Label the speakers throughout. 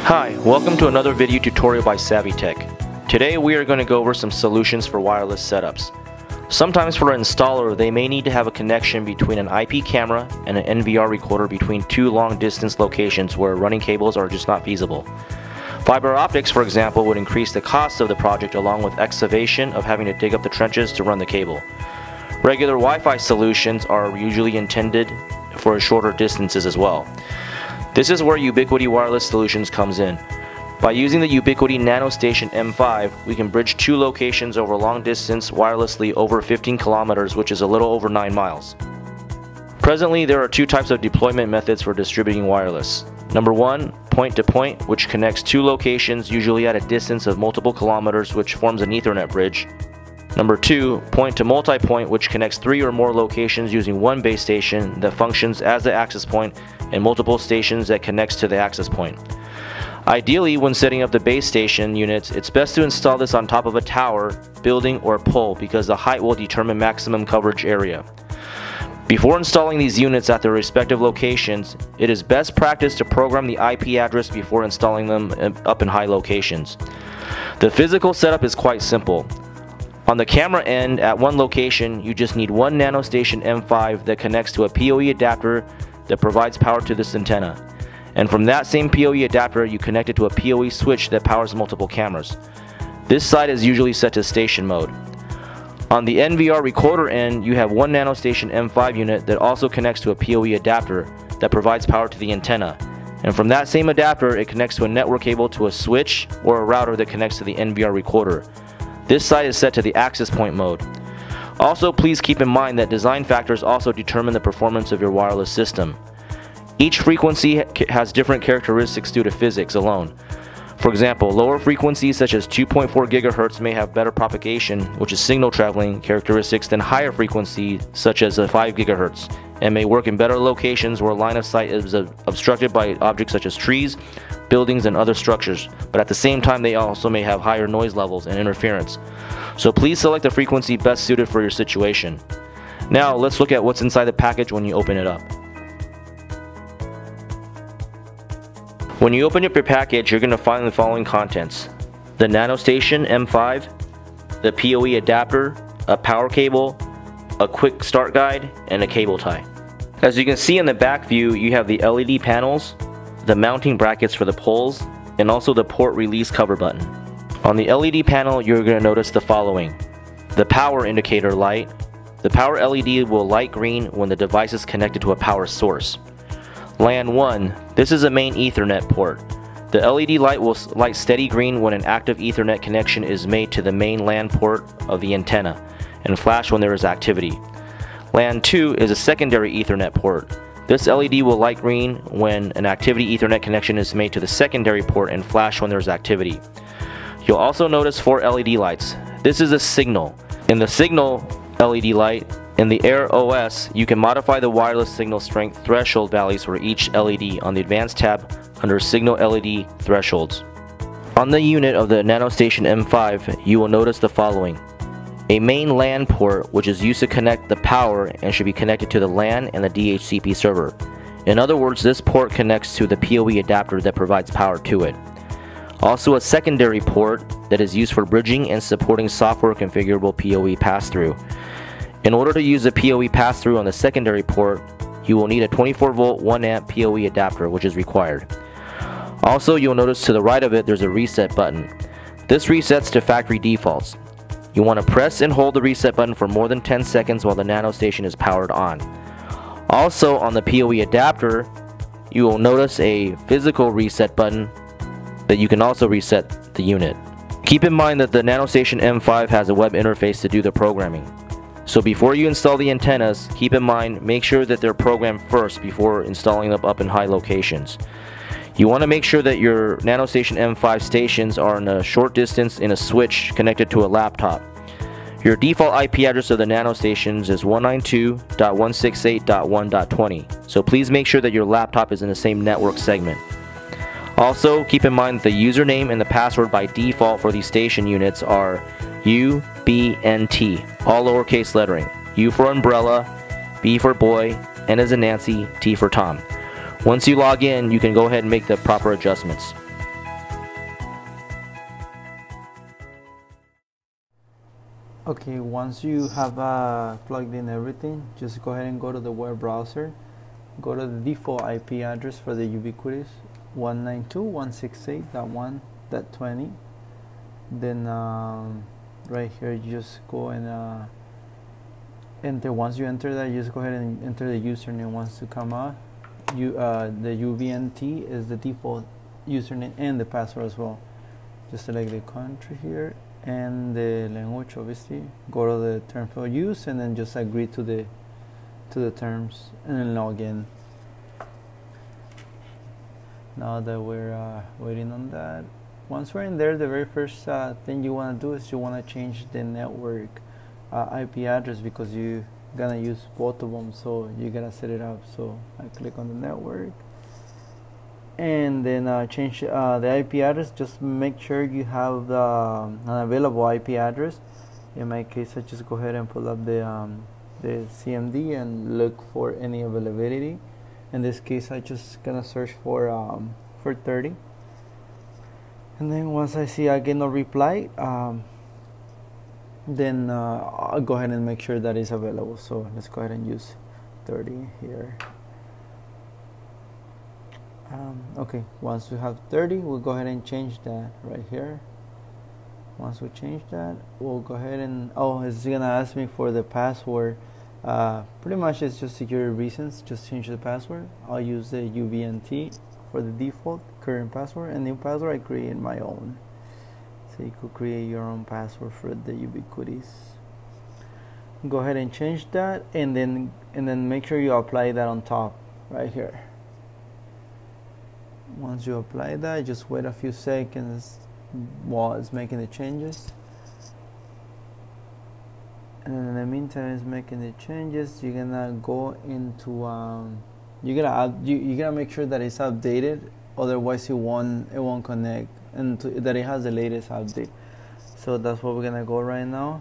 Speaker 1: Hi, welcome to another video tutorial by SavvyTech. Today we are going to go over some solutions for wireless setups. Sometimes for an installer they may need to have a connection between an IP camera and an NVR recorder between two long distance locations where running cables are just not feasible. Fiber optics, for example, would increase the cost of the project along with excavation of having to dig up the trenches to run the cable. Regular Wi-Fi solutions are usually intended for shorter distances as well. This is where Ubiquiti Wireless Solutions comes in. By using the Ubiquiti NanoStation M5, we can bridge two locations over long distance wirelessly over 15 kilometers, which is a little over 9 miles. Presently, there are two types of deployment methods for distributing wireless. Number one, point-to-point, which connects two locations usually at a distance of multiple kilometers, which forms an Ethernet bridge. Number two, point-to-multipoint, which connects three or more locations using one base station that functions as the access point and multiple stations that connects to the access point. Ideally, when setting up the base station units, it's best to install this on top of a tower, building, or pole because the height will determine maximum coverage area. Before installing these units at their respective locations, it is best practice to program the IP address before installing them up in high locations. The physical setup is quite simple. On the camera end, at one location, you just need one NanoStation M5 that connects to a PoE adapter that provides power to this antenna. And from that same PoE adapter, you connect it to a PoE switch that powers multiple cameras. This side is usually set to station mode. On the NVR recorder end, you have one NanoStation M5 unit that also connects to a PoE adapter that provides power to the antenna. And from that same adapter, it connects to a network cable to a switch or a router that connects to the NVR recorder. This side is set to the access point mode. Also, please keep in mind that design factors also determine the performance of your wireless system. Each frequency has different characteristics due to physics alone. For example, lower frequencies such as 2.4 GHz may have better propagation, which is signal traveling characteristics, than higher frequencies such as 5 GHz, and may work in better locations where line of sight is obstructed by objects such as trees, buildings, and other structures, but at the same time they also may have higher noise levels and interference. So please select the frequency best suited for your situation. Now let's look at what's inside the package when you open it up. When you open up your package, you're going to find the following contents: the NanoStation M5, the PoE adapter, a power cable, a quick start guide, and a cable tie. As you can see in the back view, you have the LED panels, the mounting brackets for the poles, and also the port release cover button. On the LED panel, you're going to notice the following: the power indicator light. The power LED will light green when the device is connected to a power source. LAN 1, this is a main Ethernet port. The LED light will light steady green when an active Ethernet connection is made to the main LAN port of the antenna, and flash when there is activity. LAN 2 is a secondary Ethernet port. This LED will light green when an activity Ethernet connection is made to the secondary port and flash when there is activity. You'll also notice 4 LED lights. This is a signal. In the signal LED light, in the Air OS, you can modify the wireless signal strength threshold values for each LED on the Advanced tab under Signal LED Thresholds. On the unit of the NanoStation M5, you will notice the following: a main LAN port, which is used to connect the power and should be connected to the LAN and the DHCP server. In other words, this port connects to the PoE adapter that provides power to it. Also, a secondary port that is used for bridging and supporting software configurable PoE pass-through. In order to use a PoE pass-through on the secondary port, you will need a 24-volt 1-amp PoE adapter, which is required. Also, you'll notice to the right of it there's a reset button. This resets to factory defaults. You want to press and hold the reset button for more than 10 seconds while the NanoStation is powered on. Also, on the PoE adapter, you will notice a physical reset button that you can also reset the unit. Keep in mind that the NanoStation M5 has a web interface to do the programming. So before you install the antennas, keep in mind, make sure that they're programmed first before installing them up in high locations. You want to make sure that your NanoStation M5 stations are in a short distance in a switch connected to a laptop. Your default IP address of the NanoStations is 192.168.1.20, so please make sure that your laptop is in the same network segment. Also, keep in mind that the username and the password by default for these station units are UBNT, all lowercase lettering. U for umbrella, B for boy, N as in Nancy, T for Tom. Once you log in, you can go ahead and make the proper adjustments.
Speaker 2: Okay, once you have plugged in everything, just go ahead and go to the web browser. Go to the default IP address for the Ubiquiti 192.168.1.20. Then right here, you just go and enter. Once you enter that, you just go ahead and enter the username. Once to come out, the UVNT is the default username and the password as well. Just select the country here and the language, obviously. Go to the term for use and then just agree to the terms and then log in. Now that we're waiting on that, once we're in there, the very first thing you want to do is you want to change the network IP address, because you're gonna use both of them, so you gotta set it up. So I click on the network and then change the IP address. Just make sure you have an available IP address. In my case, I just go ahead and pull up the CMD and look for any availability. In this case, I just gonna search for 30, and then once I see I get no reply, then I'll go ahead and make sure that it's available. So let's go ahead and use 30 here. Okay, once we have 30, we'll go ahead and change that right here. Once we change that, we'll go ahead and it's gonna ask me for the password. Pretty much it's just security reasons, just change the password. I'll use the UVNT for the default current password, and new password I create my own. So you could create your own password for the Ubiquitis. Go ahead and change that, and then make sure you apply that on top right here. Once you apply that, just wait a few seconds while it's making the changes. And in the meantime, it's making the changes. You're gonna go into you gotta make sure that it's updated. Otherwise, it won't connect, and that it has the latest update. So that's what we're gonna go right now.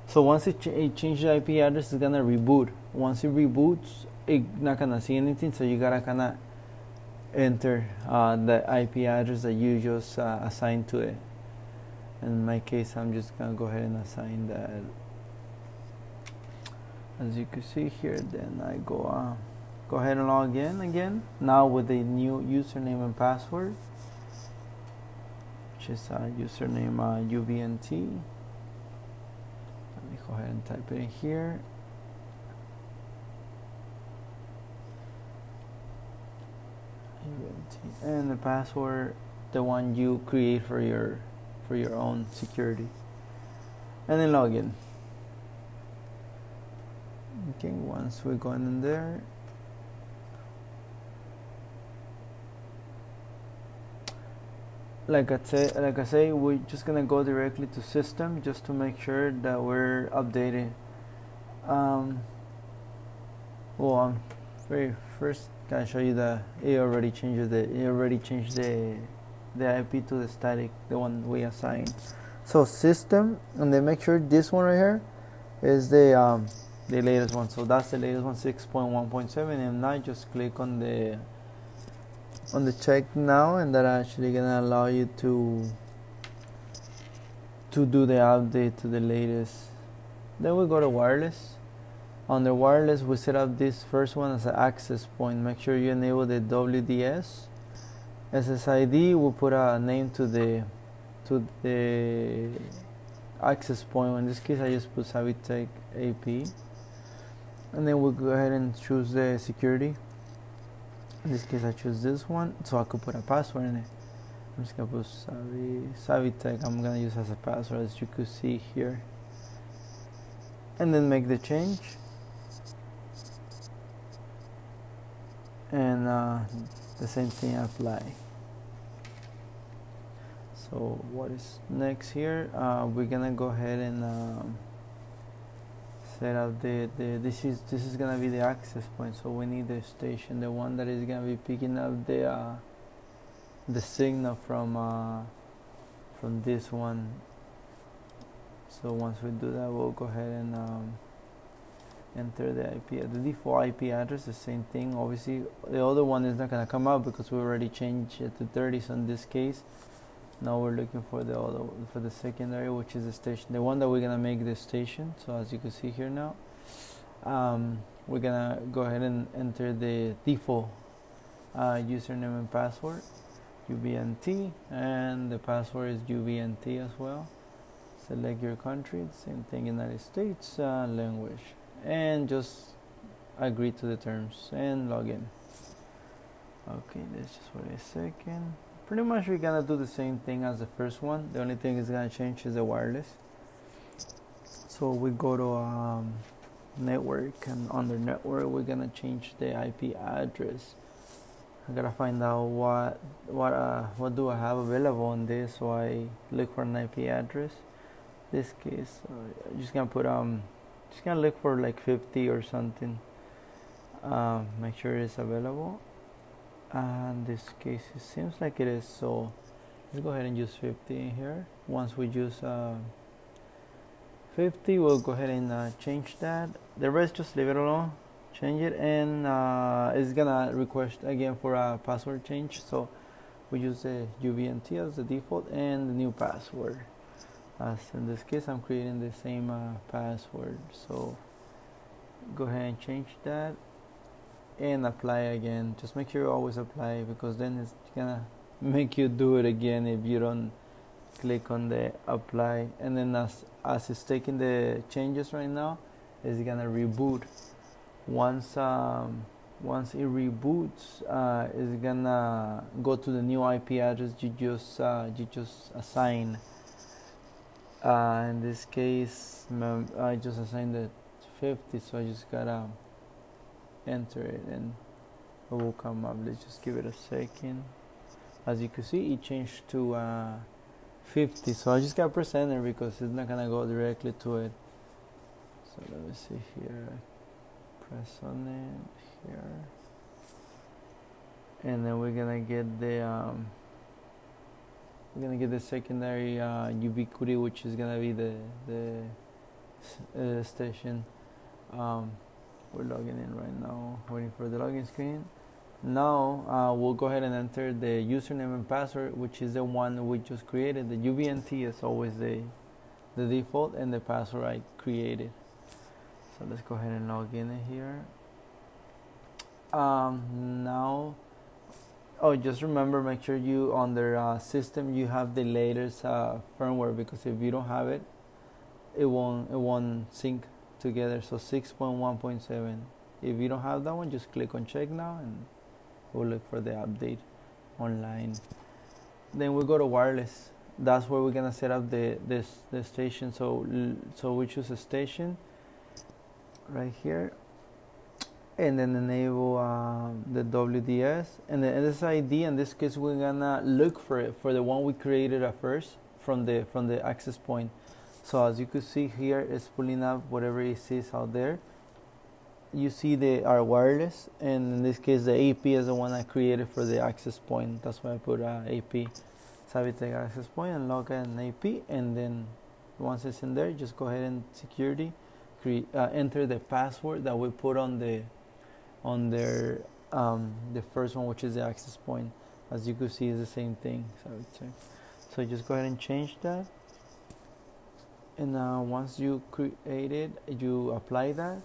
Speaker 2: So once it changes the IP address, it's gonna reboot. Once it reboots, it's not gonna see anything. So you gotta kinda enter the IP address that you just assigned to it. In my case, I'm just gonna go ahead and assign that. As you can see here, then I go ahead and log in again, now with the new username and password, which is username UVNT. Let me go ahead and type it in here. UVNT. And the password, the one you create for your own security, and then log in. Okay, once we're going in there, like I say, we're just gonna go directly to system just to make sure that we're updated. Well, I'm very first gonna show you that it already changed the IP to the static, the one we assigned. So system, and then make sure this one right here is the latest one. So that's the latest one, 6.1.7, and now just click on the check now, and that actually gonna allow you to do the update to the latest. Then we go to wireless. On the wireless, we set up this first one as an access point. Make sure you enable the WDS. SSID, we'll put a name to the access point. In this case, I just put Savitech AP. And then we'll go ahead and choose the security. In this case, I choose this one, so I could put a password in it. I'm just gonna put Savitech. I'm gonna use as a password, as you could see here. And then make the change. And the same thing apply. So what is next here? We're gonna go ahead and set up this is gonna be the access point. So we need the station, the one that is gonna be picking up the signal from this one. So once we do that, we'll go ahead and enter the IP, the default IP address, the same thing. Obviously, the other one is not gonna come out because we already changed it to 30. So in this case, Now we're looking for the secondary, which is the station, the one that we're gonna make the station. So as you can see here now, we're gonna go ahead and enter the default username and password, UBNT, and the password is UBNT as well. Select your country, same thing, United States, language, and just agree to the terms and log in. Okay, let's just wait a second. Pretty much we're gonna do the same thing as the first one. The only thing is gonna change is the wireless. So we go to network, and under network we're gonna change the IP address. I gotta find out what do I have available on this, so I look for an IP address. This case, I'm just gonna put just gonna look for like 50 or something. Make sure it's available. And this case, it seems like it is, so let's go ahead and use 50 in here. Once we use 50, we'll go ahead and change that. The rest, just leave it alone, change it, and it's gonna request again for a password change, so we use the UBNT as the default and the new password. As in this case, I'm creating the same password, so go ahead and change that and apply again. Just make sure you always apply, because then it's gonna make you do it again if you don't click on the apply. And then as it's taking the changes right now, it's gonna reboot. Once it reboots, it's gonna go to the new IP address you just assigned. In this case, I just assigned it 50, so I just gotta enter it and it will come up. Let's just give it a second. As you can see, it changed to 50, so I just gotta press enter because it's not gonna go directly to it. So let me see here, press on it here, and then we're gonna get the secondary Ubiquiti, which is gonna be the station. We're logging in right now, waiting for the login screen. Now we'll go ahead and enter the username and password, which is the one we just created. The UBNT is always the default, and the password I created. So let's go ahead and log in here. Now, just remember, make sure you on their system you have the latest firmware, because if you don't have it, it won't sync together. So 6.1.7. If you don't have that one, just click on check now and we'll look for the update online. Then we go to wireless. That's where we're gonna set up the station. So we choose a station right here, and then enable the WDS and the SID. In this case, we're gonna look for it for the one we created at first from the access point. So as you can see here, it's pulling up whatever it sees out there. You see our wireless, and in this case the AP is the one I created for the access point. That's why I put AP, Savitech access point, and log in AP. And then once it's in there, just go ahead and security, enter the password that we put on the first one, which is the access point. As you can see, it's the same thing. So just go ahead and change that. And once you create it, you apply that,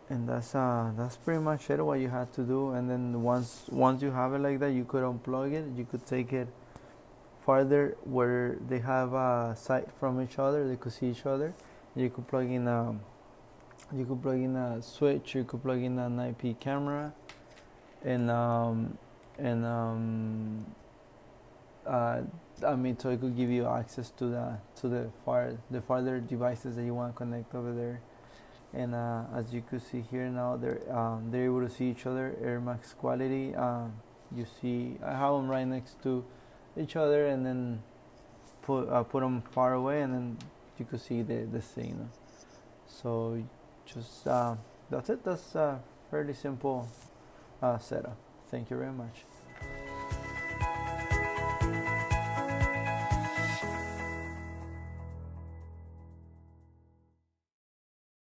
Speaker 2: and that's pretty much it, what you had to do. And then once you have it like that, you could unplug it. You could take it farther where they have a sight from each other. They could see each other. You could plug in a switch. You could plug in an IP camera, so it could give you access to the farther devices that you want to connect over there. And as you can see here now, they're able to see each other. Air Max quality. You see, I have them right next to each other, and then put them far away, and then you can see the signal. So just that's it. That's a fairly simple setup. Thank you very much.